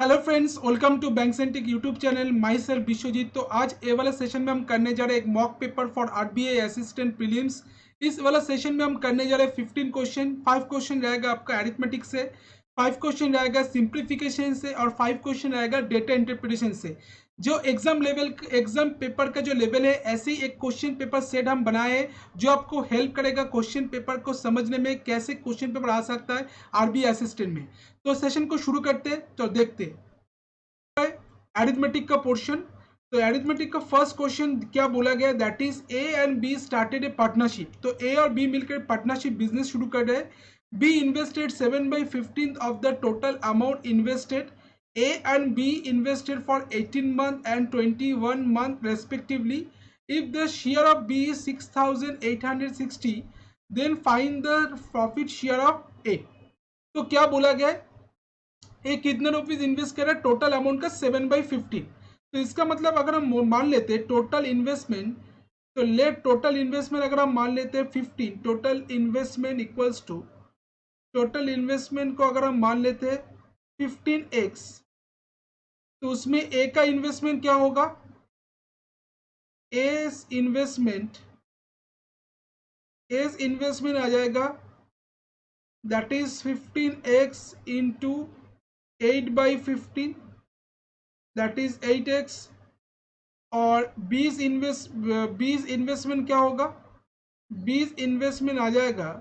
Hello friends, welcome to bank centric YouTube channel. Myself Vishwajeet. तो आज ए वाला session में हम करने जा रहे हैं एक mock paper for RBI assistant prelims. इस वाला सेशन में हम करने जा रहे हैं 15 क्वेश्चन। 5 क्वेश्चन रहेगा आपका अरिथमेटिक से, 5 क्वेश्चन रहेगा सिंप्लीफिकेशन से और 5 क्वेश्चन रहेगा डेटा इंटरप्रिटेशन से। जो एग्जाम पेपर का जो लेवल है, ऐसे ही एक क्वेश्चन पेपर सेट हम बनाए हैं जो आपको हेल्प करेगा क्वेश्चन पेपर को समझने में, कैसे क्वेश्चन पेपर आ सकता है आरबीआई असिस्टेंट में। तो सेशन को शुरू करते हैं, तो देखते हैं अरिथमेटिक का पोर्शन। तो अरिथमेटिक का फर्स्ट क्वेश्चन क्या बोला गया, that is A and be started A partnership. तो ए और बी मिलकर पार्टनरशिप बिजनेस शुरू कर रहे हैं। Be invested 7/15 of the total amount invested. A and B invested for 18 months and 21 months respectively. If the share of B is 6,860, then find the profit share of A. तो क्या बोला गया है, ये कितने रुपीज इन्वेस्ट कर रहा है, टोटल अमाउंट का 7/15। तो इसका मतलब अगर हम मान लेते हैं टोटल इन्वेस्टमेंट, तो लेट टोटल इन्वेस्टमेंट अगर हम मान लेते हैं 15, total investment equals to, total investment को अगर हम मान लेते हैं 15x, तो उसमें ए का इन्वेस्टमेंट क्या होगा, एस इन्वेस्टमेंट आ जाएगा, that is 15x into 8/15, that is 8x। और 20 इन्वेस्टमेंट क्या होगा, 20 इन्वेस्टमेंट आ जाएगा,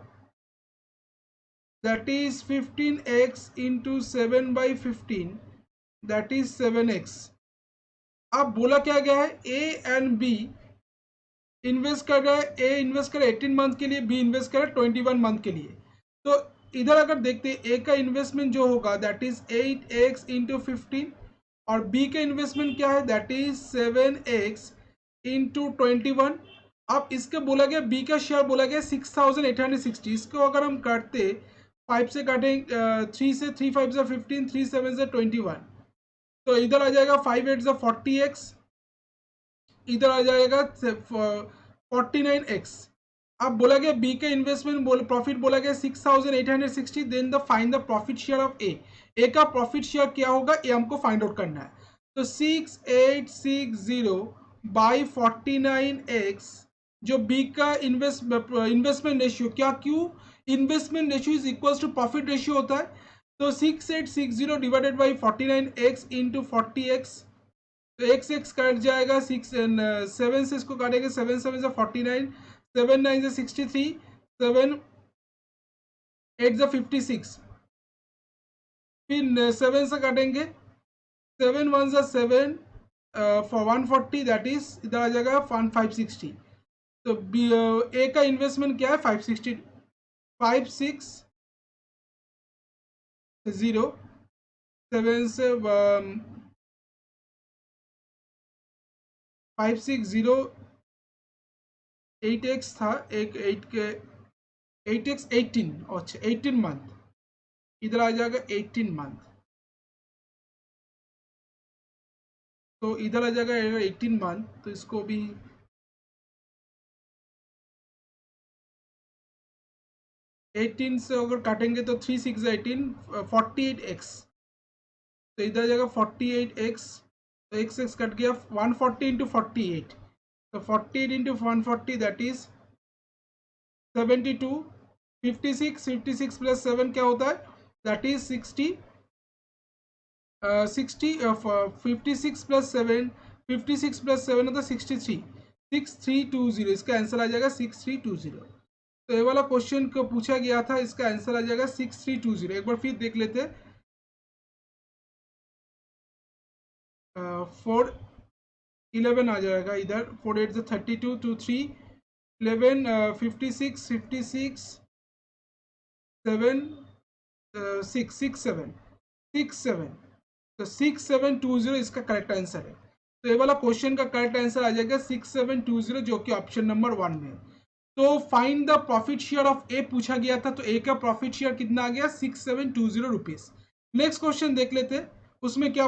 that is 15x into 7/15, that is 7x। अब बोला क्या गया है, ए एंड बी इन्वेस्ट कर रहा है, ए इन्वेस्ट कर 18 मंथ के लिए, बी इन्वेस्ट कर 21 मंथ के लिए। तो इधर अगर देखते हैं ए का इन्वेस्टमेंट जो होगा दैट इज 8x इंटू 15, और बी का इन्वेस्टमेंट क्या है, दैट इज 7x इंटू 21। अब इसका बोला गया, बी का शेयर बोला गया 6,860। इसको अगर हम काटते 5 से काटेंगे, 3 से, 3 5 से 15, 3 7 से 21, तो इधर आ जाएगा 5 8 से 40x, इधर आ जाएगा 49x। अब बोला गया बी का इन्वेस्टमेंट प्रॉफिट बोला गया 6,860, then the find the profit share of A का प्रॉफिट शेयर क्या होगा, ये हमको फाइंड आउट करना है। तो 6860/49x, जो बी का इन्वेस्टमेंट रेशियो, क्या क्यों investment ratio is equal to profit ratio होता है। तो 6860 divided by 49x into 40x, तो एक्स एक्स कट जाएगा, 7 से इसको काटेंगे, 7 7 से 49, 7 9 से 63, 7 8 से 56, फिर 7 से काटेंगे, 7 1 से 7 फॉर 140, दैट इज इधर आ जाएगा 560। तो ए का इन्वेस्टमेंट क्या है, 560, 560, 7 से 560, 8x था, एक 8 के 8x 18, अच्छा 18 मंथ, इधर आ जाएगा 18 मंथ, तो इधर आ जाएगा 18 मंथ, तो इसको भी 18 से अगर काटेंगे तो 3 6 18, 48x, तो इधर आ जाएगा 48x, तो x x कट गया, 140 इंटू 48, तो 48 इंटू 140 दैट इज 72, 56 प्लस 7 क्या होता है, दैट इज 60, 56 प्लस 7, 56 प्लस 7 होता है 63, 6320, इसका आंसर आ जाएगा 6320। तो ये वाला क्वेश्चन को पूछा गया था, इसका आंसर आ जाएगा 6320। एक बार फिर देख लेते हैं, 411 आ जाएगा इधर, 4 8 से 32, 2 3 11, 56 56 7 6 6 7 6 7, तो 6720 इसका करेक्ट आंसर है। तो ये वाला क्वेश्चन का करेक्ट आंसर आ जाएगा 6720, जो कि ऑप्शन नंबर 1 में है। तो find the profit share of A पूछा गया था, तो ए का प्रॉफिट शेयर कितना आ गया, 6720 रुपीज। नेक्स्ट क्वेश्चन देख लेते हैं, उसमें क्या।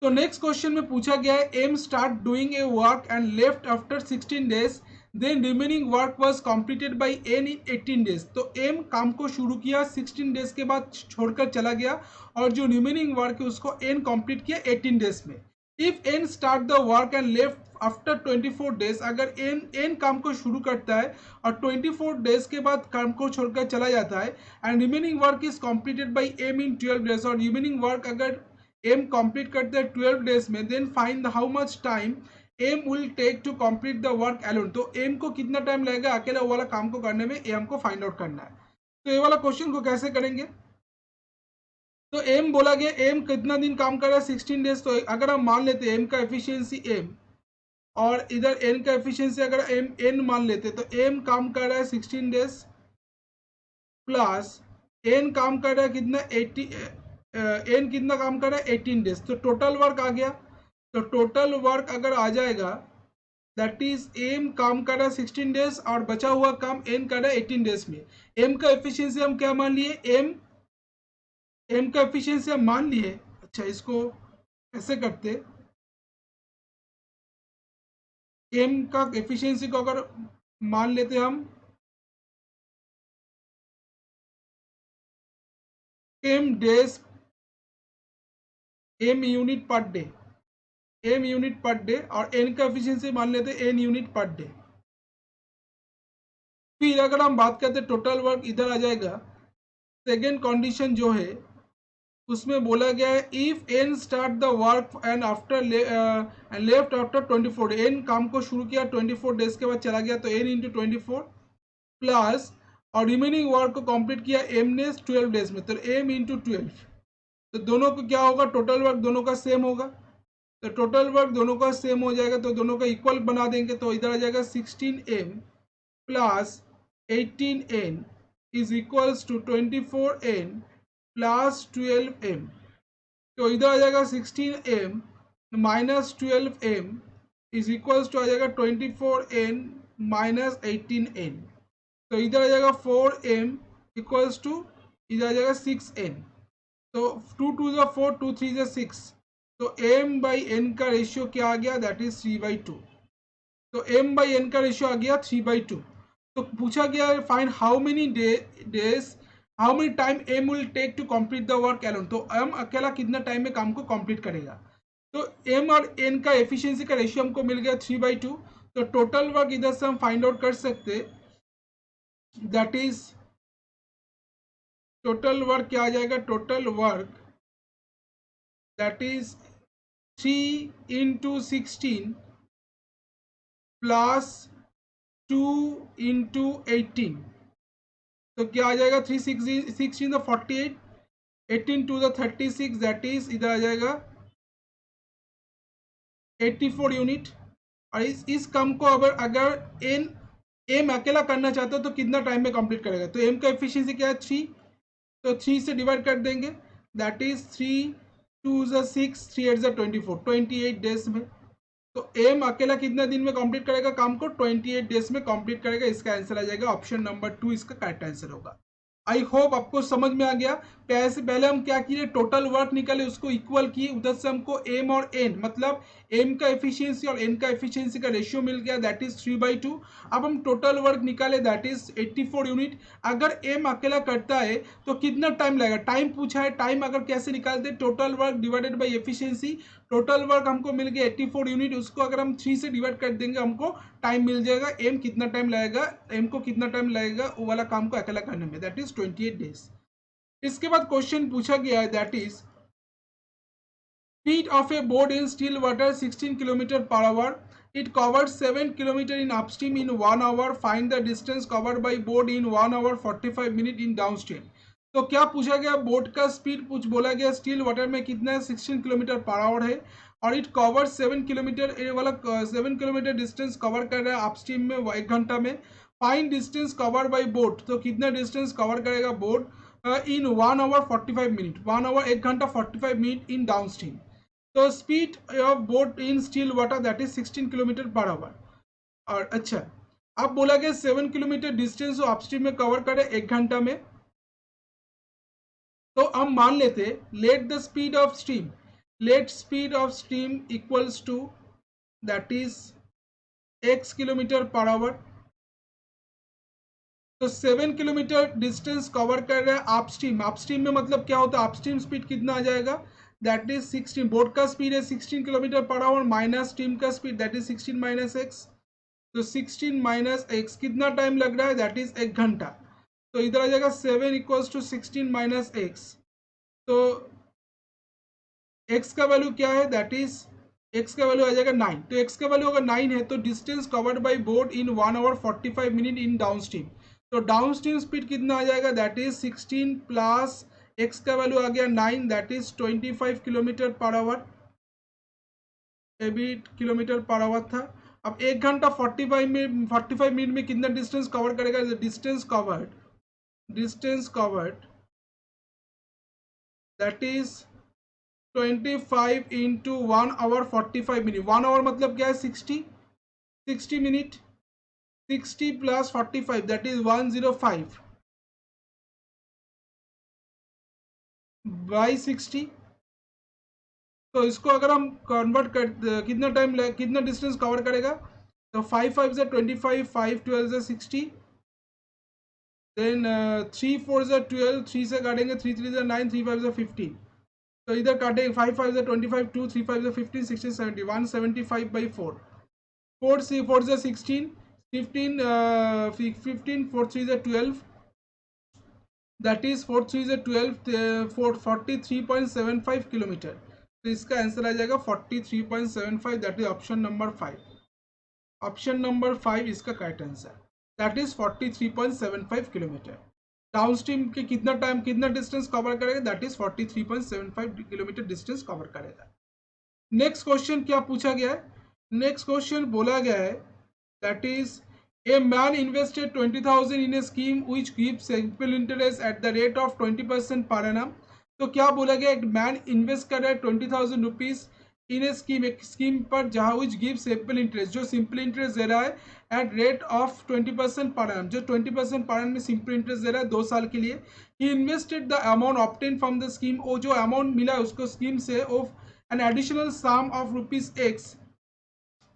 तो नेक्स्ट क्वेश्चन में पूछा गया है, M start doing a work and left after 16 days, then remaining work was completed by N in 18 days. तो एम काम को शुरू किया, 16 डेज के बाद छोड़कर चला गया, और जो रिमेनिंग वर्क है उसको एन कंप्लीट किया 18 डेज में। If N start the work and left after 24 days, अगर एन काम को शुरू करता है और 24 डेज के बाद काम को छोड़कर चला जाता है, and remaining work is completed by M in 12 days, और रिमेनिंग वर्क अगर एम कंप्लीट करते हैं 12 डेज में, then find how much time M will take to complete the work alone. तो एम को कितना टाइम लगेगा अकेला वो वाला काम को करने में, ये हमको फाइंड आउट करना है। तो ये वाला क्वेश्चन को कैसे करेंगे, तो एम बोला गया एम कितना दिन काम कर रहा है 16 डेज। तो अगर हम मान लेते हैं एम का एफिशिएंसी एम, और इधर एन का एफिशिएंसी अगर एम एन मान लेते, तो एम काम कर रहा है 16 डेज प्लस एन काम कर रहा है कितना 80, एन कितना काम कर रहा है 18 डेज। तो टोटल वर्क आ गया, तो टोटल वर्क अगर आ जाएगा दैट इज एम काम कर रहा है 16 डेज और बचा हुआ काम एन कर रहा है 18 डेज में। एम का एफिशिएंसी हम क्या मान लिए, एम का एफिशिएंसी हम मान लिए। अच्छा, इसको ऐसे करते, एम का एफिशिएंसी को अगर मान लेते हम M days, M unit per day, M unit per day, और एन का एफिशिएंसी मान लेते एन यूनिट पर डे। फिर अगर हम बात करते टोटल वर्क, इधर आ जाएगा सेकेंड कंडीशन जो है उसमें बोला गया है if N start the work and after left after 24, N काम को शुरू किया 24 डेज के बाद चला गया, तो एन इंटू 24 प्लस, और रिमेनिंग वर्क को कंप्लीट किया एम ने 12 डेज में, तो एम इंटू 12। तो दोनों को क्या होगा, टोटल वर्क दोनों का सेम होगा, तो टोटल वर्क दोनों का सेम हो जाएगा, तो दोनों का इक्वल बना देंगे। तो इधर आ जाएगा 16m plus 18n is equals to 24n plus 12m। तो इधर आ जाएगा 16m minus 12m is equals to आ जाएगा 24n माइनस 18n। तो इधर आ जाएगा 4m इक्वल्स टू, इधर आ जाएगा 6n। तो 2 2 जा 4, 2 3 जा 6, तो m बाई n का रेशियो क्या आ गया, दैट इज 3/2। तो m बाई n का रेशियो आ गया 3/2। तो पूछा गया find how many days, how many time m will take to complete the work alone. तो m अकेला कितना टाइम में काम को कंप्लीट करेगा। तो m और n का एफिशिएंसी का रेशियो हमको मिल गया 3/2। तो टोटल वर्क इधर से हम फाइंड आउट कर सकते, दैट इज टोटल वर्क क्या आ जाएगा, total work that is 3 into 16 plus 2 into 18। तो क्या आ जाएगा, 3 16 तो 48, 18 टू द 36, दैट इज इधर आ जाएगा 84 यूनिट। और इस काम को अगर एम अकेला करना चाहते हो तो कितना टाइम में कंप्लीट करेगा। तो एम का एफिशिएंसी क्या है 3, तो 3 से डिवाइड कर देंगे, दैट इज 3 2 ज़ 6, 3 8 ज़ 24, 28 डेज में। तो एम अकेला कितना दिन में कंप्लीट करेगा काम को, 28 डेज में कंप्लीट करेगा। इसका आंसर आ जाएगा ऑप्शन नंबर 2, इसका करेक्ट आंसर होगा। आई होप आपको समझ में आ गया। पहले हम क्या किए, टोटल वर्क निकाले उसको इक्वल किए, उधर से हमको एम और एन मतलब एम का एफिशिएंसी और एन का एफिशिएंसी का रेशियो मिल गया, दैट इज 3/2। अब हम टोटल वर्क निकाले, दैट इज 84 यूनिट। अगर एम अकेला करता है तो कितना टाइम लगेगा, टाइम पूछा है, टाइम अगर कैसे निकालते, total work divided by efficiency. Total work हमको मिल गया 84 यूनिट, उसको अगर हम 3 से डिवाइड कर देंगे हमको टाइम मिल जाएगा, एम कितना टाइम लगेगा, एम को कितना टाइम लगेगा वो वाला काम को अकेला करने में, दैट इज 28 डेज। इसके बाद क्वेश्चन पूछा गया है, that is speed of A boat in still water 16 kilometre per our, it covered 7 kilometer in upstream in 1 hour, find the distance covered by boat in 1 hour 45 minute in downstream। तो क्या पूछा गया, boat का speed कुछ बोला गया still water में कितना है, 16 किलोमीटर पर आवर है, और इट कवर 7 किलोमीटर, ये वाला 7 किलोमीटर डिस्टेंस कवर कर रहा है अपस्ट्रीम में 1 घंटा में। Find distance cover by boat, तो कितना डिस्टेंस कवर करेगा boat in 1 hour 45 minute, 1 hour 1 घंटा 45 मिनट इन डाउनस्ट्रीम। तो speed of boat in still water that is 16 kilometre per hour. और अच्छा, अब बोला गया 7 किलोमीटर डिस्टेंस अपस्ट्रीम में कवर करे 1 घंटा में। तो हम मान लेते let the speed of stream, let speed of stream equals to that is x kilometre per hour. तो 7 किलोमीटर डिस्टेंस कवर कर रहा है अपस्ट्रीम। अपस्ट्रीम में मतलब क्या होता है, अपस्ट्रीम स्पीड कितना आ जाएगा, दैट इज 16। बोट का स्पीड है 16 kilometre per hour minus stream का speed that is 16 minus X. तो 16 माइनस एक्स कितना टाइम लग रहा है, दैट इज 1 घंटा। तो इधर आ जाएगा 7 इक्वल्स टू 16 माइनस एक्स। तो एक्स का वैल्यू क्या है, दैट इज एक्स का वैल्यू आ जाएगा 9। तो एक्स का वैल्यू अगर 9 है तो distance covered by boat in 1 hour 45 minute in down stream. तो डाउन स्ट्रीम स्पीड कितना आ जाएगा, दैट इज 16 प्लस एक्स का वैल्यू आ गया 9 that is 25 kilometre per hour, एबी किलोमीटर पर आवर था। अब 1 घंटा 45 मिनट में कितना डिस्टेंस कवर करेगा, distance covered that is 25 into 1 hour 45 minute. 1 hour मतलब क्या है 60 minute, 60 plus 45 that is 105 by 60। तो इसको अगर हम कन्वर्ट कर कितना टाइम कितना डिस्टेंस कवर करेगा, तो 5 5 से 25, 5 12 से 60, देन 3 4 से 12, 3 से काटेंगे 3 3 से 9, 3 5 से 15। तो इधर काटेंगे 5 5 से 25, 2 3 5 से 15, 16 70, 175 बाई 4। 4 से 16, 15 15 4 3 से 12 दैट इज 4 3 से 12 43.75 किलोमीटर। तो इसका आंसर आ जाएगा 43.75 that is option number 5। Option number 5 इसका correct answer, that is 43.75 kilometre. Down stream के कितना टाइम कितना डिस्टेंस कवर करेगा, that is 43.75 kilometre distance cover करेगा। नेक्स्ट क्वेश्चन क्या पूछा गया है, नेक्स्ट क्वेश्चन बोला गया है that is a man invested 20,000 in A scheme which gives simple interest at the rate of 20% per annum. तो क्या बोला गया, एक मैन इन्वेस्ट कर रहा है 20,000 रुपीज इन ए स्कीम, एक स्कीम पर जहां विच गिव सिंपल इंटरेस्ट, जो सिंपल इंटरेस्ट दे रहा है at rate of 20% per annum, जो 20% पर एनम में सिंपल इंटरेस्ट दे रहा है 2 साल के लिए। He invested the amount obtain from the scheme, वो जो अमाउंट मिला है उसको स्कीम से of an additional sum of rupees X,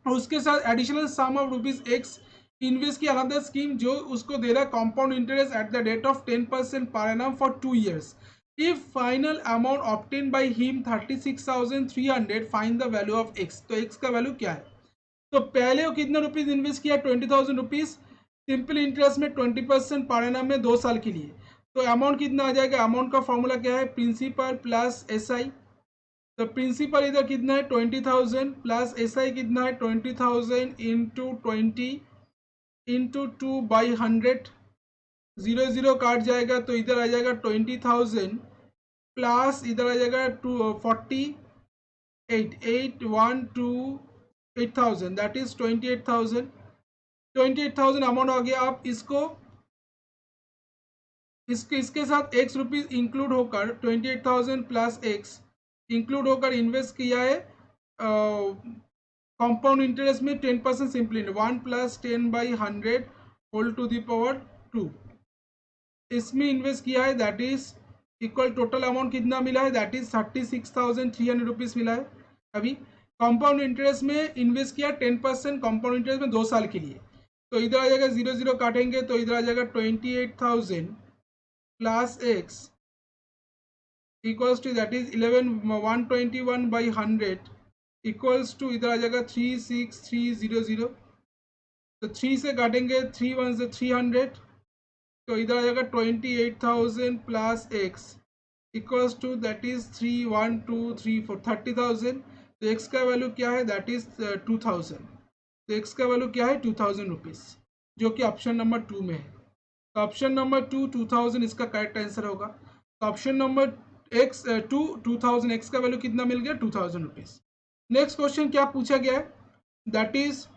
उसके साथ additional sum of rupees X invest की अनदर स्कीम जो उसको दे रहा है compound interest at the rate of 10% per annum for 2 years। If final amount obtain by him 36,300, find the value of X. तो X का वैल्यू क्या है, तो पहले वो कितना रुपीज इन्वेस्ट किया 20,000 रुपीज, सिंपल इंटरेस्ट में 20% पर एनम में 2 साल के लिए। तो अमाउंट कितना आ जाएगा, अमाउंट का फॉर्मूला क्या है, प्रिंसिपल प्लस एस आई। तो प्रिंसिपल इधर कितना है 20,000 प्लस एस आई कितना है 20,000 इंटू 20 इंटू 2 बाई 100, 0 0 काट जाएगा तो इधर आ जाएगा 20,000 प्लस इधर आ जाएगा 48 8 1 2 8,000 दैट इज 28,000 अमाउंट आ गया। आप इसको इसके साथ एक्स रुपीज इंक्लूड होकर 28,000 प्लस एक्स इंक्लूड होकर इन्वेस्ट किया है कंपाउंड इंटरेस्ट में 10% simply 1 plus 10 by 100 whole to the power 2, इसमें इन्वेस्ट किया है that is equal total amount कितना मिला है, दैट इज 36,300 रुपीज मिला है। अभी कंपाउंड इंटरेस्ट में इन्वेस्ट किया 10% कंपाउंड इंटरेस्ट में 2 साल के लिए। तो इधर आ जाएगा 0 0 काटेंगे तो इधर आ जाएगा 28,000 plus x equals to that is 121 by 100 equals to इधर आ जाएगा 36,300। तो 3 से काटेंगे 3 1 से 300, तो इधर आ जाएगा 28,000 plus x equals to that is 3 1 2 3 4 30,000। तो एक्स का वैल्यू क्या है, दैट इज 2,000। तो एक्स का वैल्यू क्या है 2,000 रुपीज, जो कि ऑप्शन नंबर 2 में है। तो ऑप्शन नंबर 2 2000 इसका करेक्ट आंसर होगा। तो ऑप्शन नंबर एक्स 2000 एक्स का वैल्यू कितना मिल गया 2,000 रुपीज। नेक्स्ट क्वेश्चन क्या पूछा गया है, that is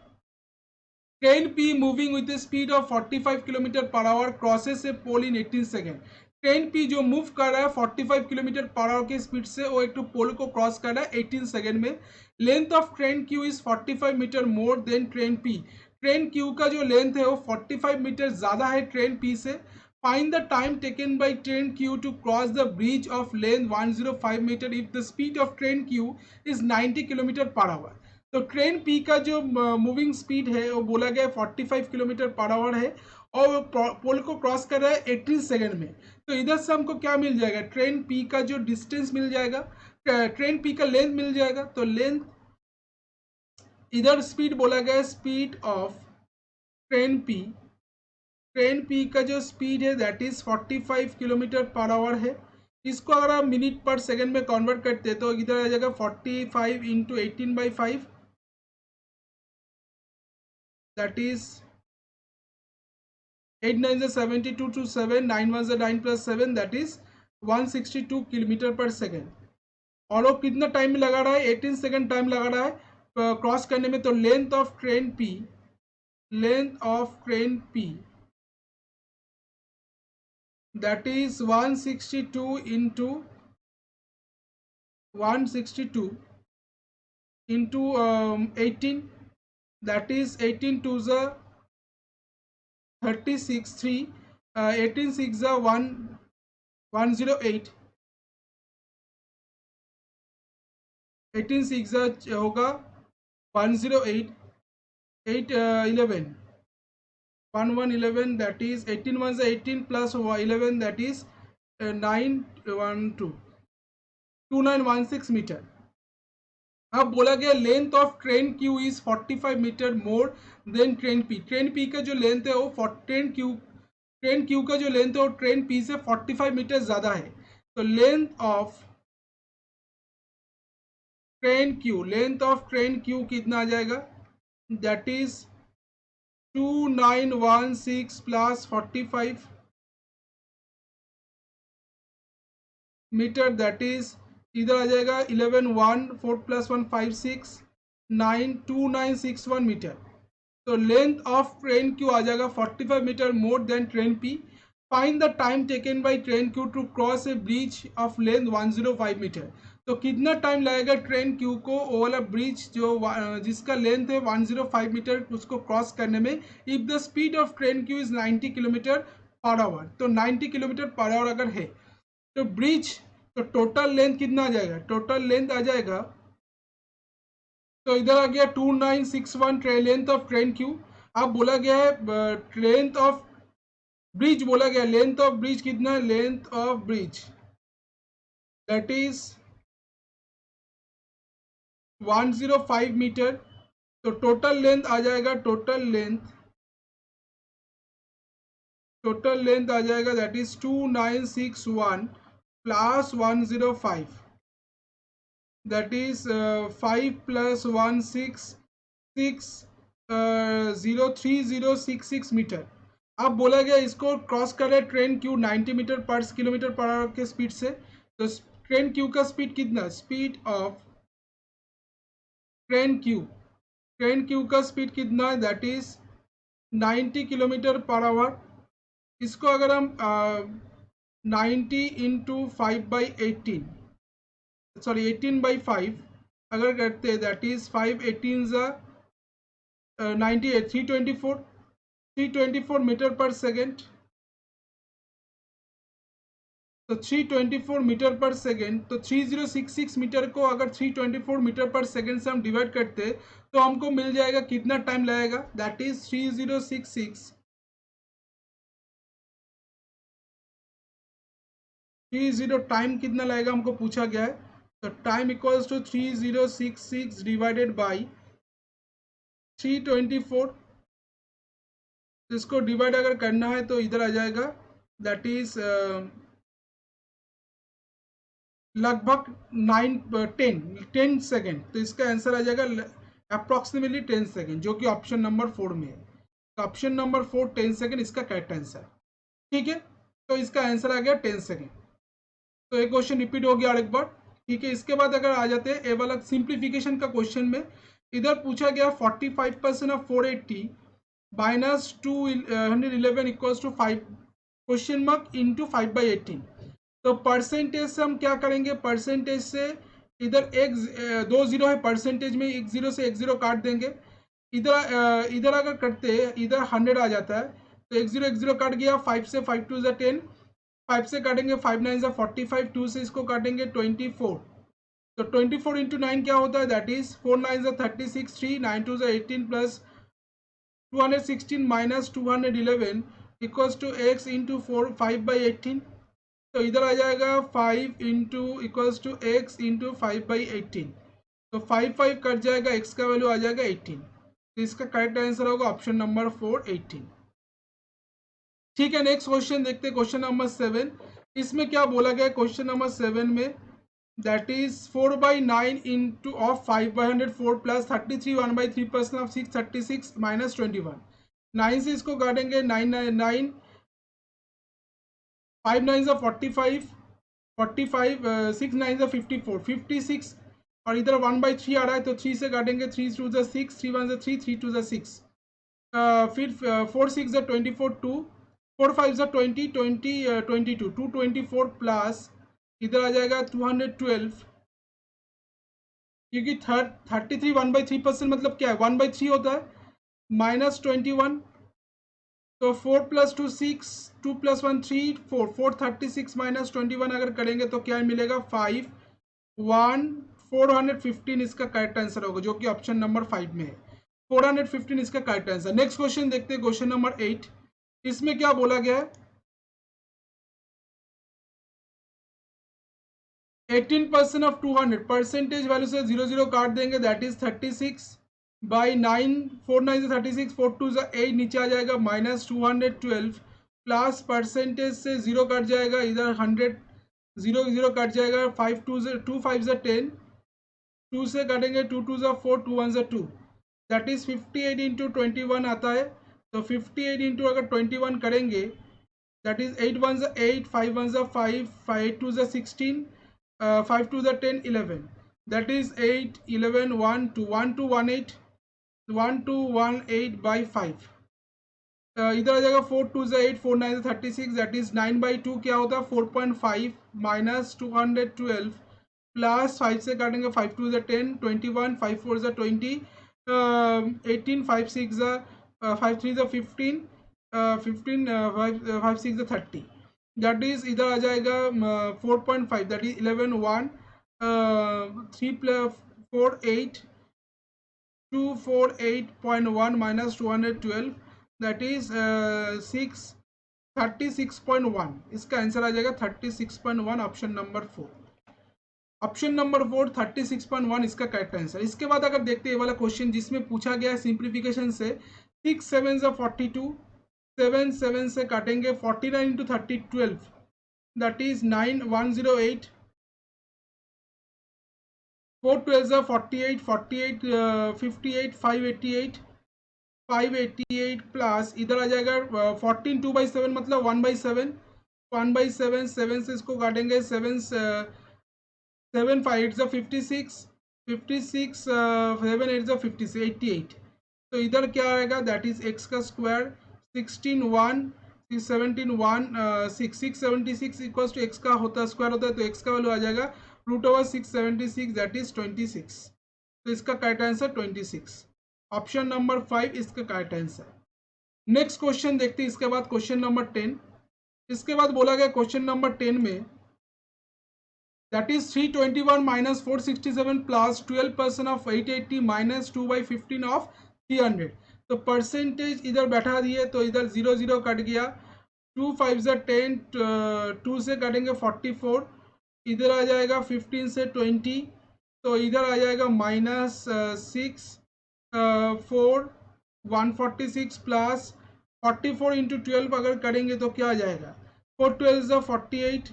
train P moving with speed of 45 kilometre per hour crosses a pole in 18 second. Train P जो मूव कर रहा है 45 किलोमीटर पर आवर की स्पीड से, वो एक तो पोल को क्रॉस कर रहा है 18 सेकेंड में। Length of train Q is 45 metre more than train P. Train Q का जो लेंथ है वो 45 मीटर ज्यादा है ट्रेन पी से। Find the time taken by train Q to cross the bridge of length 105 metre if the speed of train Q is 90 kilometre per hour. तो train P का जो मूविंग स्पीड है वो बोला गया 45 किलोमीटर पर आवर है और वो पोल को क्रॉस कर रहा है 18 सेकेंड में। तो इधर से हमको क्या मिल जाएगा, ट्रेन पी का जो डिस्टेंस मिल जाएगा, ट्रेन पी का लेंथ मिल जाएगा। तो लेंथ, इधर स्पीड बोला गया speed of train P, train P का जो स्पीड है that is 45 kilometre per our है। इसको अगर आप मिनट पर सेकेंड में कन्वर्ट करते हैं तो इधर आ जाएगा 45 into 18/5, that is 8 9 is 72 to 7, 9 1 is 9 plus 7, that is 162 kilometre पर सेकेंड। और वो कितना टाइम में लगा रहा है, 18 सेकेंड टाइम लगा रहा है क्रॉस करने में। तो length of train P, length of train P that is 162 into 162 into 18, that is 18 two ज़ा 36 3, 18 6 ज़ा 108, 18 6 होगा 108, 8 11 11 that is 18 1 is 18 plus 11 that is 9 1 2 2916 metre. अब बोला गया length of train Q is 45 metre more than train P. Train P का जो length है वो ट्रेन क्यू का जो लेंथ है वो ट्रेन पी से 45 मीटर ज्यादा है। तो लेंथ ऑफ ट्रेन क्यू कितना आ जाएगा, that is 2916 plus 45 metre, that is इधर आ जाएगा 11 1 4 प्लस 1 5 6 9 2961 मीटर। तो लेंथ ऑफ ट्रेन क्यू आ जाएगा 45 metre more than train P. Find the time taken by train Q to cross a bridge of length 105 metre. तो कितना time लगेगा train Q को वो वाला ब्रिज जो जिसका लेंथ है 105 मीटर उसको क्रॉस करने में, if the speed of train Q is 90 kilometre per hour. तो 90 किलोमीटर पर आवर अगर है तो ब्रिज, तो टोटल लेंथ कितना आ जाएगा, टोटल लेंथ आ जाएगा, तो इधर आ गया 2961 लेंथ ऑफ ट्रेन क्यू। अब बोला गया है लेंथ ऑफ ब्रिज, बोला गया लेंथ ऑफ ब्रिज कितना, length of bridge that is 105 metre. तो टोटल लेंथ आ जाएगा, टोटल लेंथ आ जाएगा that is 2961 plus 105, that is 5 plus 1 6 6 0 3066 metre. अब बोला गया इसको क्रॉस करे ट्रेन क्यू 90 मीटर पर किलोमीटर पर आवर के स्पीड से। तो ट्रेन क्यू का स्पीड कितना, स्पीड ऑफ ट्रेन क्यू का स्पीड कितना है, that is 90 kilometre per our. इसको अगर हम 90 इंटू 5/18, सॉरी 18/5 अगर करते हैं दैट इज 5 18 98 324 मीटर पर सेकेंड। तो 324 मीटर पर सेकेंड, तो 3066 मीटर को अगर 324 मीटर पर सेकेंड से हम डिवाइड करते हैं तो हमको मिल जाएगा कितना टाइम लगेगा, दैट इज 3066 30 टाइम कितना लगेगा हमको पूछा गया है। तो time equals to 3066 divided by 324। तो इसको डिवाइड अगर करना है तो इधर आ जाएगा दैट इज लगभग 10 सेकेंड। तो इसका आंसर आ जाएगा अप्रॉक्सीमेटली 10 सेकेंड, जो कि ऑप्शन नंबर 4 में है। तो ऑप्शन नंबर 4 10 सेकेंड इसका करेक्ट आंसर, ठीक है। तो इसका आंसर आ गया 10 सेकेंड। तो एक क्वेश्चन रिपीट हो गया और एक बार, ठीक है। इसके बाद अगर आ जाते हैं ए वाला सिंप्लीफिकेशन का क्वेश्चन में, इधर पूछा गया 45% of 480 minus 211 equals to 5 question mark into 5/18। तो परसेंटेज से हम क्या करेंगे, परसेंटेज से इधर एक 2 जीरो है, परसेंटेज में एक जीरो से एक जीरो काट देंगे। इधर अगर करते हैं इधर 100 आ जाता है, तो एक जीरो काट गया, 5 से 5 2 10, 5 से काटेंगे 5 9 45, 2 से इसको काटेंगे 24, तो 24 इंटू 9 क्या होता है, that is 4 9 36, 3 9 2 18 plus 216 minus 211 equals to x into 4 5 by 18। तो इधर आ जाएगा 5 into equals to x into 5/18। तो 5 कट जाएगा, x का वैल्यू आ जाएगा 18। तो इसका करेक्ट आंसर होगा ऑप्शन नंबर 4 18। ठीक है, नेक्स्ट क्वेश्चन देखते हैं, क्वेश्चन नंबर 7। इसमें क्या बोला गया क्वेश्चन नंबर 7 में, that is 4/9 into of 5/104 plus 33 1/3% of 636 minus 21। 9 से इसको काटेंगे, 9 9 5 9 45 45 6 9 54 56 और इधर 1/3 आ रहा है, तो 3 से काटेंगे, 3 2 6 3 1 3 3 2 6। फिर 4 6 24 2 4 5 20 20 22 224 प्लस इधर आ जाएगा 212, क्योंकि 33 1/3% मतलब क्या है, 1/3 होता है, माइनस 21। तो 4 प्लस 2 6 2 प्लस 1 3 4 436 माइनस 21 अगर करेंगे तो क्या मिलेगा 5 1 415 इसका करेक्ट आंसर होगा, जो कि ऑप्शन नंबर 5 में है। 415 इसका करेक्ट आंसर। नेक्स्ट क्वेश्चन देखते हैं, क्वेश्चन नंबर 8। इसमें क्या बोला गया है, 18% ऑफ 200 परसेंटेज वैल्यू से 0 काट देंगे, दैट इज 36 बाई 9 4 9 से 36 4 2 8 नीचे आ जाएगा, माइनस 212 प्लस परसेंटेज से 0 कट जाएगा, इधर 100 0 कट जाएगा, 5 2 5 10 2 से काटेंगे, 2 2 4 2 1 2, दैट इज 58 इंटू 21 आता है। तो 58 इंटू अगर 21 करेंगे, that is 8 1 8 5 1 5 5 2 16 5 2 10 11, that is 8 11 1 2 1 2 1 8 1 2 1 8 by 5। इधर आ जाएगा 4 2 8 4 9 36, दैट इज 9/2 क्या होता है 4.5 माइनस 212 प्लस 5 से काटेंगे, 5 2 10 21 5 4 20 18 5 6 5 3 15 15 5 6 30, दैट इज इधर आ जाएगा 4.5, that is 11 1 3 plus 4 8 248.1 minus 212, that is 6 36.1। इसका आंसर आ जाएगा 36.1, ऑप्शन नंबर 4। ऑप्शन नंबर 4 36.1 इसका करेक्ट आंसर। इसके बाद अगर देखते हैं ये वाला क्वेश्चन जिसमें पूछा गया है सिंप्लीफिकेशन से, 6 7 42 7 7 से काटेंगे, 49 इंटू 30 12, दैट इज 9 108 4 12 48 48 58 588 588 प्लस इधर आ जाएगा 14 2/7 मतलब 1/7 1/7 7 से इसको काटेंगे, 7 7 5 8 56 56 7 8 56 88। तो इधर क्या आएगा, दैट इज एक्स का स्क्वायर 16 1 17 1 6 676 इक्वल्स टू एक्स का होता स्क्वायर होता है, तो एक्स का वैल्यू आ जाएगा √676, दैट इज 26। तो इसका करेक्ट आंसर 26, ऑप्शन नंबर 5 इसका करेक्ट आंसर। नेक्स्ट क्वेश्चन देखते हैं इसके बाद, क्वेश्चन नंबर 10। इसके बाद बोला गया क्वेश्चन नंबर 10 में, that is 321 minus 467 plus 12% of 880 minus 2/15 of 300। तो परसेंटेज इधर बैठा दिए, तो इधर 0 0 कट गया, 2 5 10 2 से कटेंगे 44, इधर आ जाएगा 15 से 20, तो इधर आ जाएगा माइनस 6 4 146 प्लस 44 इंटू 12 अगर करेंगे तो क्या आ जाएगा, 4 12 48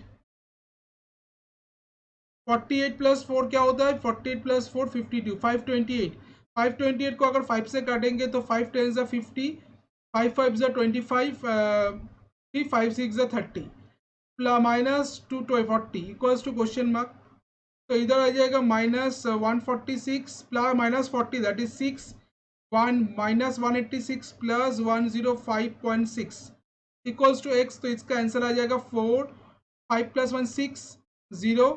48 प्लस 4 क्या होता है, 48 प्लस 4 52 528 528 को अगर 5 से काटेंगे तो 5 10 50 5 5 25 5 6 30 minus 2 40 equals to question mark. तो इधर आ जाएगा minus 146 plus minus 40, that is 6 1 minus 186 plus 105.6 equals to x. तो इसका आंसर आ जाएगा 4 5 प्लस 1 6 0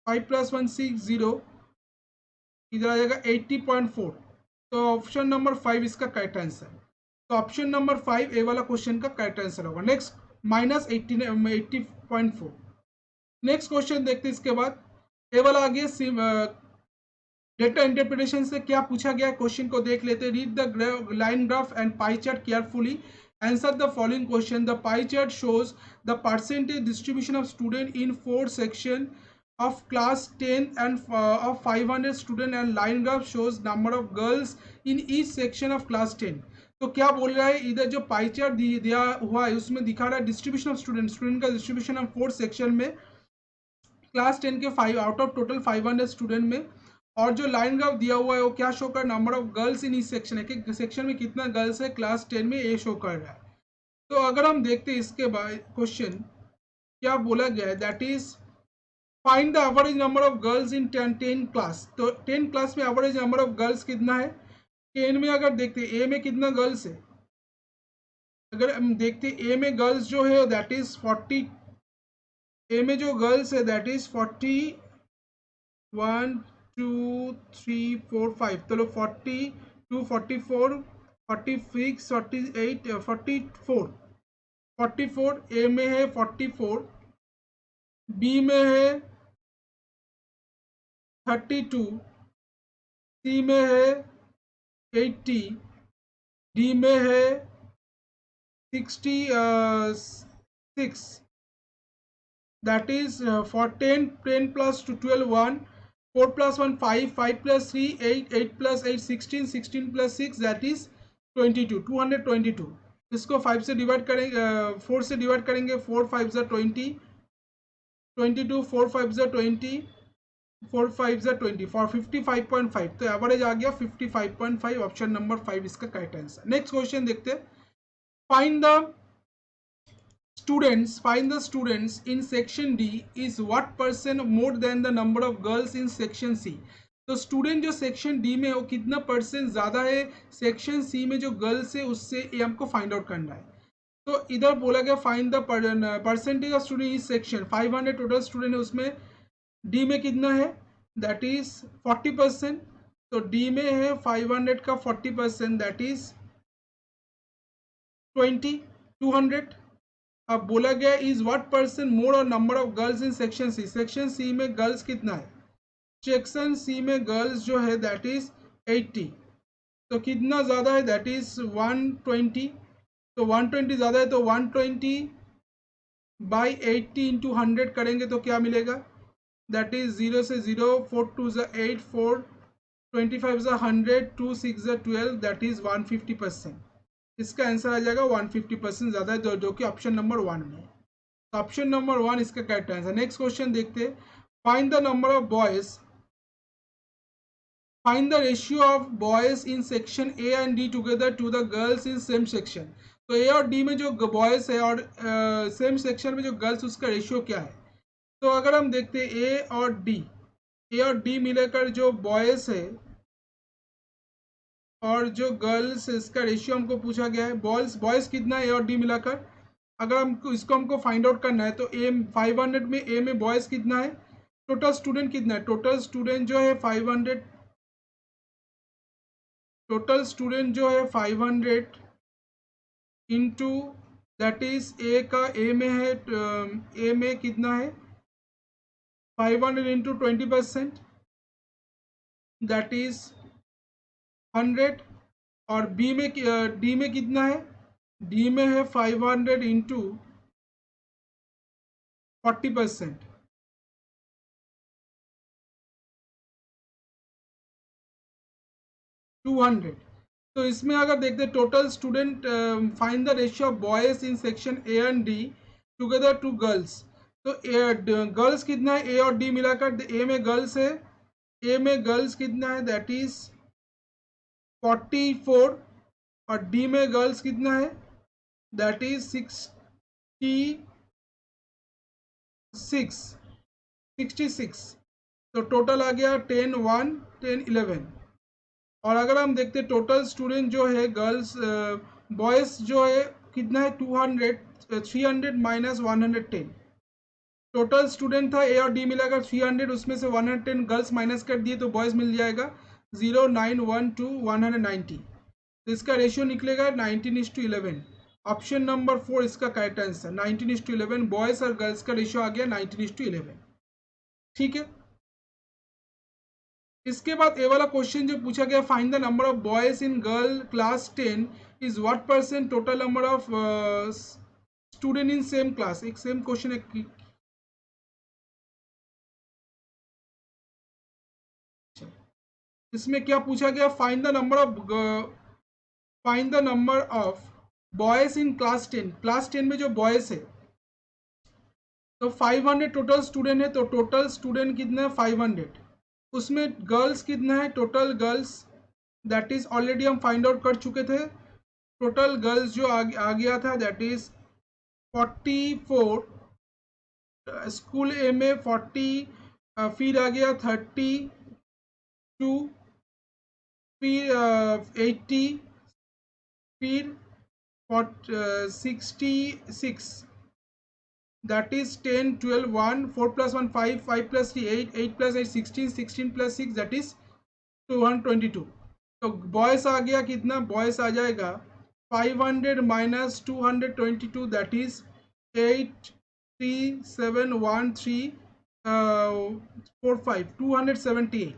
5 प्लस 1 6 0, इधर आ जाएगा 80.4। तो ऑप्शन नंबर 5 इसका करेक्ट आंसर। तो ऑप्शन नंबर 5 ए वाला क्वेश्चन का करेक्ट आंसर होगा। Next minus 80.4। नेक्स्ट क्वेश्चन देखते हैं इसके बाद। ये वाला आगे डेटा इंटरप्रिटेशन से क्या पूछा गया क्वेश्चन को देख लेते हैं। Read the line graph and pie chart carefully, answer the following question. The pie chart shows the percentage distribution of student in 4 section of class 10 and of 500 student, and line graph shows number of girls in each section of class 10। तो क्या बोल रहा है, इधर जो pie chart दिया हुआ है उसमें दिखा रहा है डिस्ट्रीब्यूशन ऑफ स्टूडेंट का डिस्ट्रीब्यूशन ऑफ 4 सेक्शन में क्लास 10 के 5 आउट ऑफ टोटल 500 स्टूडेंट में। और जो लाइन ग्राफ दिया हुआ है वो क्या शो कर, नंबर ऑफ गर्ल्स इन इस सेक्शन है कि सेक्शन में कितना गर्ल्स है क्लास 10 में, ये शो कर रहा है। तो अगर हम देखते हैं इसके बाद क्वेश्चन क्या बोला गया है, that is find the average number of girls in 10 class. तो 10 क्लास में एवरेज नंबर ऑफ गर्ल्स कितना है। 10 में अगर देखते हैं ए में कितना गर्ल्स है, अगर हम देखते हैं ए में गर्ल्स जो है दैट इज 40, ए में जो गर्ल्स है दैट इज 41 2 3 4 5, चलो 42 44 46 48 44, 44 ए में है 44, बी में है 32, सी में है 80, डी में है 66, that is for 10 plus to 12 1, 4 plus 1 5, 5 plus 3 8, 8 plus 8 16, 16 plus 6 that is 22, 222। इसको 5 से डिवाइड करेंगे, 4 से डिवाइड करेंगे, 4 5 जा 20, 22 4 5 जा 20, 4 5 जा 20 फॉर 55.5। तो एवरेज आ गया 55.5, ऑप्शन नंबर 5 इसका करेक्ट आंसर। नेक्स्ट क्वेश्चन देखते हैं। Find the students in section D is what percent more than the number of girls in section C। तो स्टूडेंट जो सेक्शन डी में है वो कितना परसेंट ज़्यादा है सेक्शन सी में जो गर्ल्स है उससे, ये हमको फाइंड आउट करना है। तो इधर बोला गया find the percentage of student इस सेक्शन, 500 टोटल स्टूडेंट है उसमें डी में कितना है, दैट इज 40%। तो डी में है 500 का 40%, दैट इज 200। अब बोला गया इज व्हाट परसेंट मोर और number of girls in section C. Section C में गर्ल्स कितना है, सेक्शन सी में गर्ल्स जो है दैट इज 80। तो कितना ज़्यादा है, दैट इज 120। तो 120 ज़्यादा है तो 120 बाई 80 इंटू 100 करेंगे तो क्या मिलेगा, दैट इज 0 से 0, 4 2 ज़ा 8, 4 25 ज़ा 100, 2 6 ज़ा 12, दैट इज 150%। इसका आंसर आ जाएगा 150% ज़्यादा है, जो कि ऑप्शन नंबर 1 में है। तो ऑप्शन नंबर 1 इसका करेक्ट आंसर। नेक्स्ट क्वेश्चन देखते हैं। Find the number of boys, find the ratio of boys in section A and D together to the girls in same section. तो ए और D में जो बॉयज है और same section में जो गर्ल्स, उसका रेशियो क्या है। तो अगर हम देखते हैं ए और डी मिलाकर जो बॉयज है और जो गर्ल्स, इसका रेशियो हमको पूछा गया है। बॉयज कितना है ए और डी मिलाकर, अगर हमको इसको फाइंड आउट करना है तो ए 500 में ए में बॉयज कितना है, टोटल स्टूडेंट कितना है, टोटल स्टूडेंट जो है 500, टोटल स्टूडेंट जो है 500 इंटू दैट इज ए का, ए में है ए में कितना है 500 इंटू 20%, दैट इज 100। और बी में डी में कितना है, डी में है 500 इंटू 40%, 200। तो इसमें अगर देखते हैं total student, find the ratio of boys in section A and D together to girls. तो गर्ल्स कितना है ए और डी मिलाकर, ए में गर्ल्स है, ए में गर्ल्स कितना है दैट इज 44, और डी में गर्ल्स कितना है दैट इज 66। तो टोटल आ गया 10 1 10 11। और अगर हम देखते हैं टोटल स्टूडेंट जो है गर्ल्स, बॉयज़ जो है कितना है 200, 300 माइनस 110। टोटल स्टूडेंट था ए और डी मिलाकर 300, उसमें से 110 गर्ल्स माइनस कर दिए तो बॉयज़ मिल जाएगा 0 9 1 2 190। तो इसका रेशियो निकलेगा 19:11। ऑप्शन नंबर 4 इसका करेक्ट आंसर। 19:11 बॉयज और गर्ल्स का रेशियो आ गया 19:11। ठीक है, इसके बाद ये वाला क्वेश्चन जो पूछा गया, find the number of boys in girl class 10 is what percent total number of student in same class. एक सेम क्वेश्चन है। इसमें क्या पूछा गया, find the number of boys in class 10। Class 10 में जो बॉयज है तो 500 टोटल स्टूडेंट है, तो टोटल स्टूडेंट कितना है 500। उसमें गर्ल्स कितना है, total girls that is already हम फाइंड आउट कर चुके थे। टोटल गर्ल्स जो आ गया था दैट इज 44, स्कूल ए में 40, फिर आ गया 32, फिर 80, फिर 66, that is 10 12 1 4 plus 1 5 5 plus 3 8 8 plus 8 16 16 plus 6 that is 222। तो बॉयस आ गया कितना, बॉयस आ जाएगा 500 minus 222 that is 8 3 7 1 3 4 5 278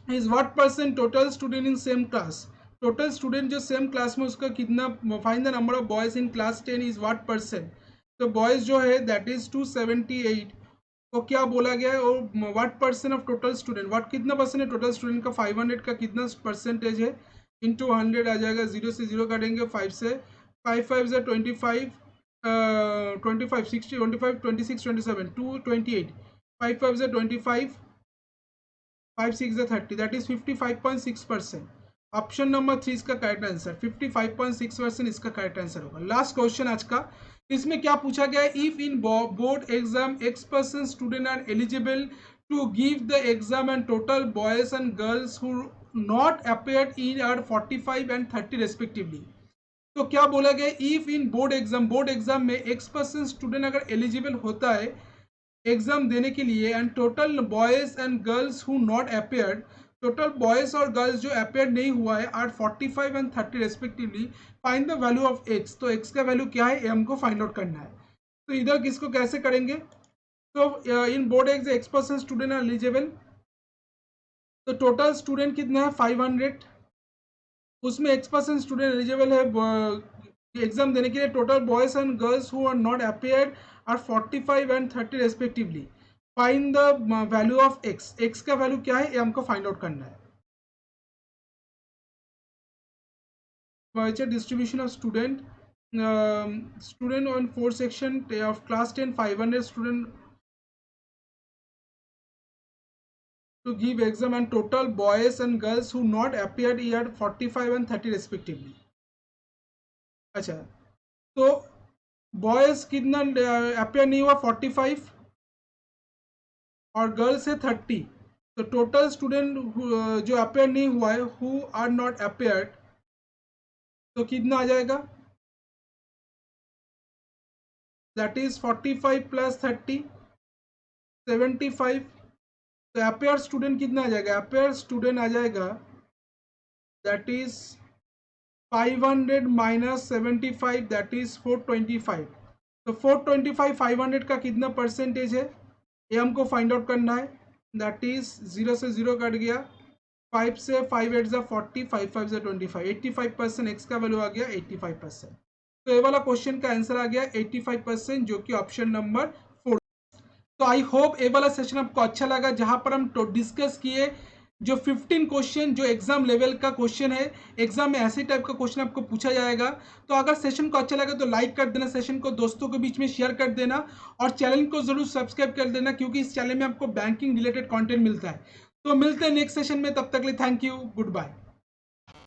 is what percent total student in same class. Total student जो सेम क्लास में उसका कितना, find the number of boys in class 10 is what percent. तो boys जो है दैट इज 278 को क्या बोला गया है, और what percent of total student, what कितना परसेंट है टोटल स्टूडेंट का, 500 का कितना परसेंटेज है, इंटू 100 आ जाएगा, 0 से 0 काटेंगे, 5 से 5 5 से 25 25 60 25 26 27 228 5 5 से 25 5 6 से 30 दैट इज 55.6%। ऑप्शन नंबर 3 इसका करेक्ट आंसर 55.6% इसका करेक्ट आंसर होगा। लास्ट क्वेश्चन आज का, इसमें क्या पूछा गया है, if in board exam X% student are eligible to give the exam and total boys and girls who not appeared in are 45 and 30 respectively. तो क्या बोला गया, इफ इन बोर्ड एग्जाम में X% स्टूडेंट अगर एलिजिबल होता है exam देने के लिए and total boys and girls who not appeared, total boys और गर्ल्स जो अपेयर नहीं हुआ है are 45 and 30 respectively, find the value of x। तो x का वैल्यू क्या है, हमको फाइंड आउट करना है। तो इधर किसको कैसे करेंगे, तो in board X% student are eligible, तो टोटल स्टूडेंट कितना है 500, उसमें X% स्टूडेंट एलिजिबल है एग्जाम देने के लिए, total boys and girls who are not appeared are 45 and 30 respectively, find the value of x। x का वैल्यू क्या है ये हमको फाइंड आउट करना है। Distribution of student student on 4 section of class 10 500 student to give exam and total boys and girls who not appeared here 45 and 30 respectively। अच्छा, तो boys कितना अपेयर नहीं हुआ 45 और गर्ल्स है 30, तो टोटल स्टूडेंट जो अपेयर नहीं हुआ है हु आर नॉट अपेयर्ड, तो कितना आ जाएगा, दैट इज 45 प्लस 30 75। तो अपेयर स्टूडेंट कितना आ जाएगा, अपेयर स्टूडेंट आ जाएगा that is 500 minus 75 that is 425। तो 425 500 का कितना परसेंटेज है ये हमको फाइंड आउट करना है, दैट इज 0 से 0 कट गया, 5 से 5 8 जा 40 5 5 जा 25 85% एक्स का वैल्यू आ गया 85%। तो ये वाला क्वेश्चन का आंसर आ गया 85% जो कि ऑप्शन नंबर 4। तो आई होप ये वाला सेशन आपको अच्छा लगा जहां पर हम डिस्कस किए जो 15 क्वेश्चन जो एग्जाम लेवल का क्वेश्चन है, एग्जाम में ऐसे टाइप का क्वेश्चन आपको पूछा जाएगा। तो अगर सेशन को अच्छा लगा तो लाइक कर देना, सेशन को दोस्तों के बीच में शेयर कर देना और चैनल को जरूर सब्सक्राइब कर देना क्योंकि इस चैनल में आपको बैंकिंग रिलेटेड कंटेंट मिलता है। तो मिलते हैं नेक्स्ट सेशन में, तब तक के लिए थैंक यू, गुड बाय।